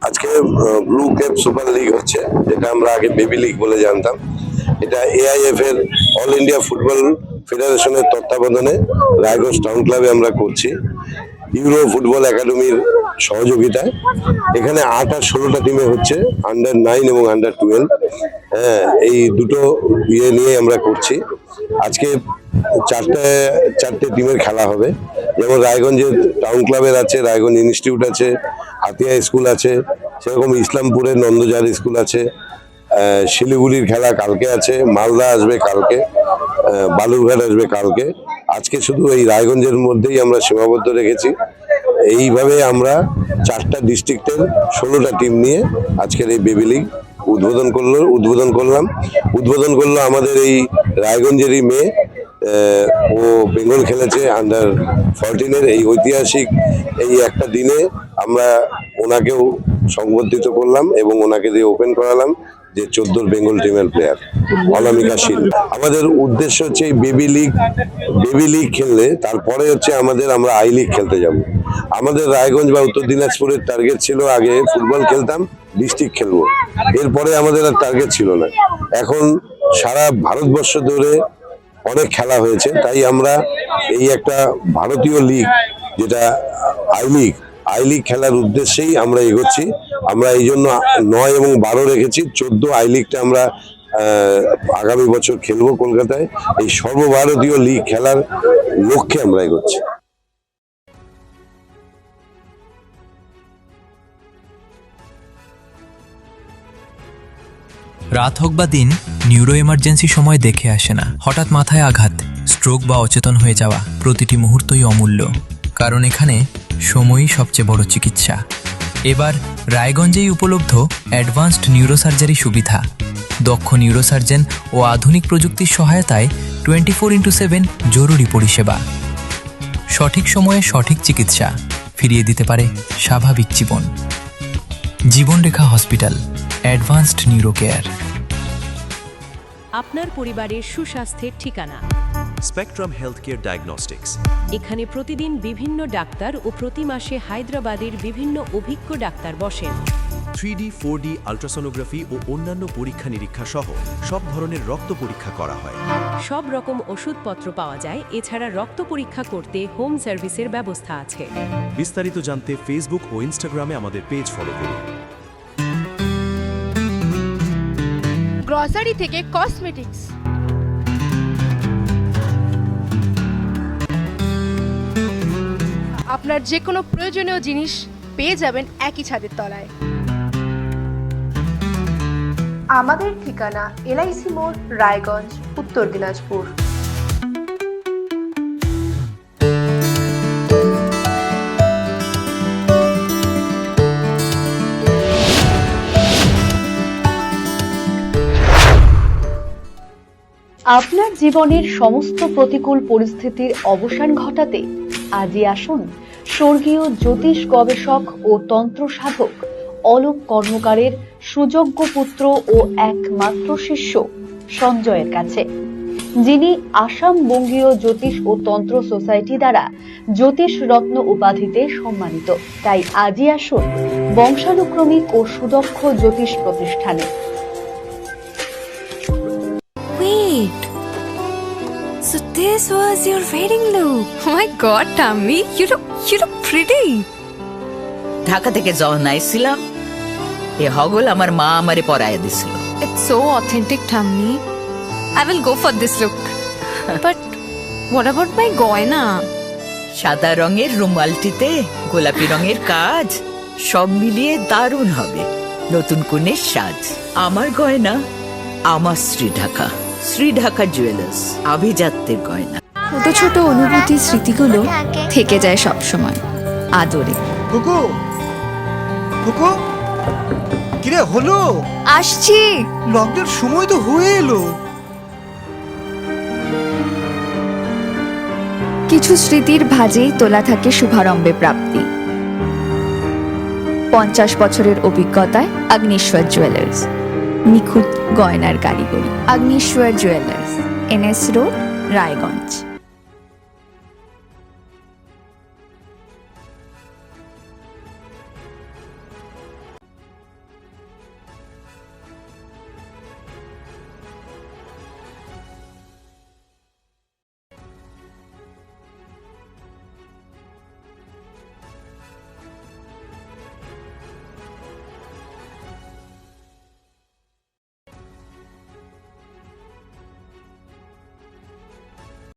আজকে blue cap super league হচ্ছে, যেটা আমরা আগে বেবি লিগ বলে জানতাম। এটা এআইএফ এর অল ইন্ডিয়া ফুটবল ফেডারেশনের তত্ত্বাবধানে রায়গঞ্জ টাউন ক্লাবে আমরা করছি, ইউরো ফুটবল একাডেমির সহযোগিতায়। এখানে 8 আর 16টা টিমে হচ্ছে, আন্ডার 9 এবং আন্ডার 12। হ্যাঁ, এই দুটো নিয়ে আমরা করছি। আজকে চারটে টিমের খেলা হবে, যেমন রায়গঞ্জের টাউন ক্লাবের আছে, রায়গঞ্জ ইনস্টিটিউট আছে, হাতিয়া স্কুল আছে, সেরকম ইসলামপুরের নন্দজার স্কুল আছে। শিলিগুড়ির খেলা কালকে আছে, মালদা আসবে কালকে, বালুরঘাট আসবে কালকে। আজকে শুধু এই রায়গঞ্জের মধ্যেই আমরা সীমাবদ্ধ রেখেছি। এইভাবে আমরা 4টা ডিস্ট্রিক্টের 16টা টিম নিয়ে আজকের এই বেবি লিগ উদ্বোধন করলো আমাদের এই রায়গঞ্জেরই মেয়ে। ও বেঙ্গল খেলেছে আন্ডার 14-এর। এই ঐতিহাসিক এই একটা দিনে আমরা ওনাকেও সংবর্ধিত করলাম এবং ওনাকে দিয়ে ওপেন করালাম যে 14 বেঙ্গল টিমের প্লেয়ার অনামিকা শীল। আমাদের উদ্দেশ্য হচ্ছে এই বেবি লিগ খেললে তারপরে হচ্ছে আমরা আই লিগ খেলতে যাব। আমাদের রায়গঞ্জ বা উত্তর দিনাজপুরের টার্গেট ছিল আগে ফুটবল খেলতাম, ডিস্ট্রিক্ট খেলবো, এরপরে আমাদের আর টার্গেট ছিল না। এখন সারা ভারতবর্ষ ধরে অনেক খেলা হয়েছে, তাই আমরা এই একটা ভারতীয় লিগ, যেটা আই লিগ খেলার উদ্দেশ্যেই আমরা এগোচ্ছি। আমরা এই জন্য 9 এবং 12 রেখেছি। 14 আই লিগটা আমরা আগামী বছর খেলবো কলকাতায়। এই সর্বভারতীয় লিগ খেলার লক্ষ্যে আমরা এগোচ্ছি। রাত হোক বা দিন, নিউরো এমার্জেন্সি সময় দেখে আসে না। হঠাৎ মাথায় আঘাত, স্ট্রোক বা অচেতন হয়ে যাওয়া, প্রতিটি মুহূর্তই অমূল্য, কারণ এখানে সময়ই সবচেয়ে বড় চিকিৎসা। এবার রায়গঞ্জেই উপলব্ধ অ্যাডভান্সড নিউরোসার্জারি সুবিধা। দক্ষ নিউরোসার্জন ও আধুনিক প্রযুক্তির সহায়তায় 24x7 জরুরি পরিষেবা। সঠিক সময়ে সঠিক চিকিৎসা ফিরিয়ে দিতে পারে স্বাভাবিক জীবন। জীবনরেখা হসপিটাল, অ্যাডভান্সড নিউরো কেয়ার। আপনার পরিবারের সুস্বাস্থ্যের ঠিকানা স্পেকট্রাম হেলথকেয়ার ডায়াগনস্টিক্স। এখানে প্রতিদিন বিভিন্ন ডাক্তার ও প্রতি মাসে হায়দ্রাবাদের বিভিন্ন অভিজ্ঞ ডাক্তার বসেন। 3D 4D আল্ট্রাসোনোগ্রাফি ও অন্যান্য পরীক্ষা নিরীক্ষা সহ সব ধরনের রক্ত পরীক্ষা করা হয়। সব রকম ওষুধপত্র পাওয়া যায়। এছাড়া রক্ত পরীক্ষা করতে হোম সার্ভিসের ব্যবস্থা আছে। বিস্তারিত জানতে ফেসবুক ও ইনস্টাগ্রামে আমাদের পেজ ফলো করুন। গ্রসারি থেকে কসমেটিক্স, আপনার যে কোনো প্রয়োজনীয় জিনিস পেয়ে যাবেন একই ছাদের তলায়। আমাদের ঠিকানা এলআইসি মোড়, রায়গঞ্জ, উত্তর দিনাজপুর। আপনার জীবনের সমস্ত প্রতিকূল পরিস্থিতির অবসান ঘটাতে আজই আসুন স্বর্গীয় জ্যোতিষ গবেষক ও তন্ত্র সাধক অলোক কর্মকারের সুযোগ্য পুত্র ও একমাত্র শিষ্য সঞ্জয়ের কাছে, যিনি আসাম বঙ্গীয় জ্যোতিষ ও তন্ত্র সোসাইটি দ্বারা জ্যোতিষ রত্ন উপাধিতে সম্মানিত। তাই আজই আসুন বংশানুক্রমিক ও সুদক্ষ জ্যোতিষ প্রতিষ্ঠানে। So this was your wedding look. Oh my god, Tammy, you look pretty. Dhaka থেকে যখন আইছিলাম, এ হগল আমার মা আমারে পরাইয়া দিছিল। It's so authentic, Tammy. I will go for this look. But what about my goina? সাদা রঙের রুমালটিতে গোলাপি রঙের কাজ, সব মিলিয়ে দারুণ হবে নতুন কনের সাজ। আমার গয়না আমার শ্রী ঢাকা জুয়েলার্স, আভিজাত্যের গয়না। ছোট ছোট অনুভূতি, স্মৃতিগুলো থেকে যায় সব সময় আদরে। কুকু কুকু, কিরে হলো? আসছি। লকডাউন সময় তো হয়ে এলো। কিছু স্মৃতির ভাজেই তোলা থাকে শুভারম্ভে প্রাপ্তি। 50 বছরের অভিজ্ঞতায় আগ্নেশ্বর জুয়েলার্স, নিখুঁত গয়নার কারিগরি। Agneshwar jewellers, NS road, Raiganj.